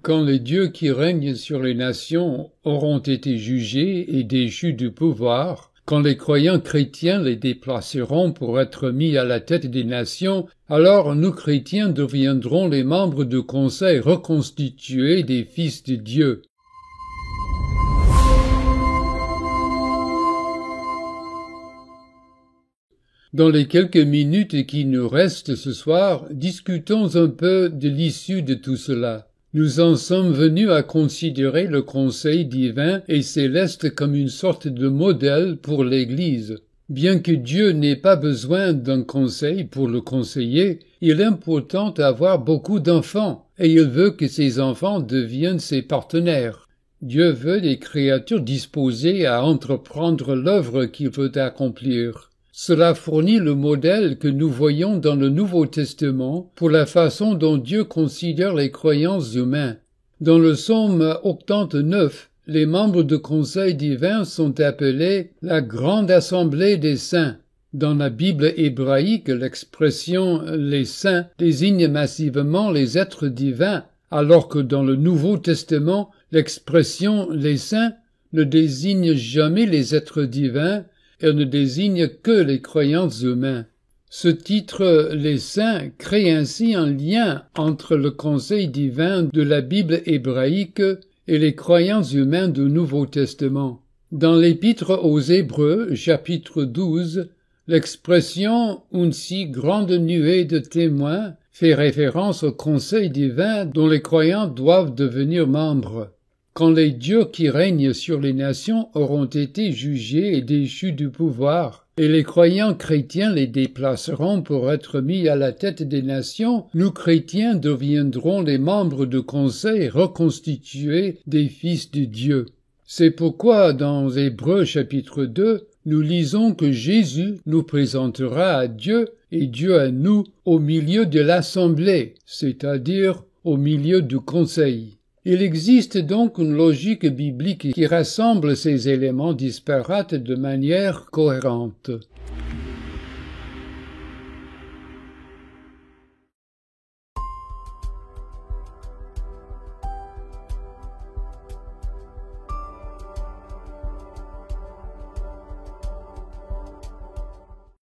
Quand les dieux qui règnent sur les nations auront été jugés et déchus du pouvoir, quand les croyants chrétiens les déplaceront pour être mis à la tête des nations, alors nous chrétiens deviendrons les membres du conseil reconstitué des fils de Dieu. Dans les quelques minutes qui nous restent ce soir, discutons un peu de l'issue de tout cela. Nous en sommes venus à considérer le conseil divin et céleste comme une sorte de modèle pour l'Église. Bien que Dieu n'ait pas besoin d'un conseil pour le conseiller, il aime pourtant avoir beaucoup d'enfants, et il veut que ses enfants deviennent ses partenaires. Dieu veut des créatures disposées à entreprendre l'œuvre qu'il veut accomplir. Cela fournit le modèle que nous voyons dans le Nouveau Testament pour la façon dont Dieu considère les croyants humains. Dans le psaume 89, les membres du conseil divin sont appelés la grande assemblée des saints. Dans la Bible hébraïque, l'expression « les saints » désigne massivement les êtres divins, alors que dans le Nouveau Testament, l'expression « les saints » ne désigne jamais les êtres divins, elle ne désigne que les croyants humains. Ce titre, les saints, crée ainsi un lien entre le conseil divin de la Bible hébraïque et les croyants humains du Nouveau Testament. Dans l'Épître aux Hébreux, chapitre 12, l'expression « une si grande nuée de témoins » fait référence au conseil divin dont les croyants doivent devenir membres. Quand les dieux qui règnent sur les nations auront été jugés et déchus du pouvoir, et les croyants chrétiens les déplaceront pour être mis à la tête des nations, nous chrétiens deviendrons les membres du conseil reconstitué des fils de Dieu. C'est pourquoi dans Hébreux chapitre 2, nous lisons que Jésus nous présentera à Dieu et Dieu à nous au milieu de l'assemblée, c'est-à-dire au milieu du conseil. Il existe donc une logique biblique qui rassemble ces éléments disparates de manière cohérente.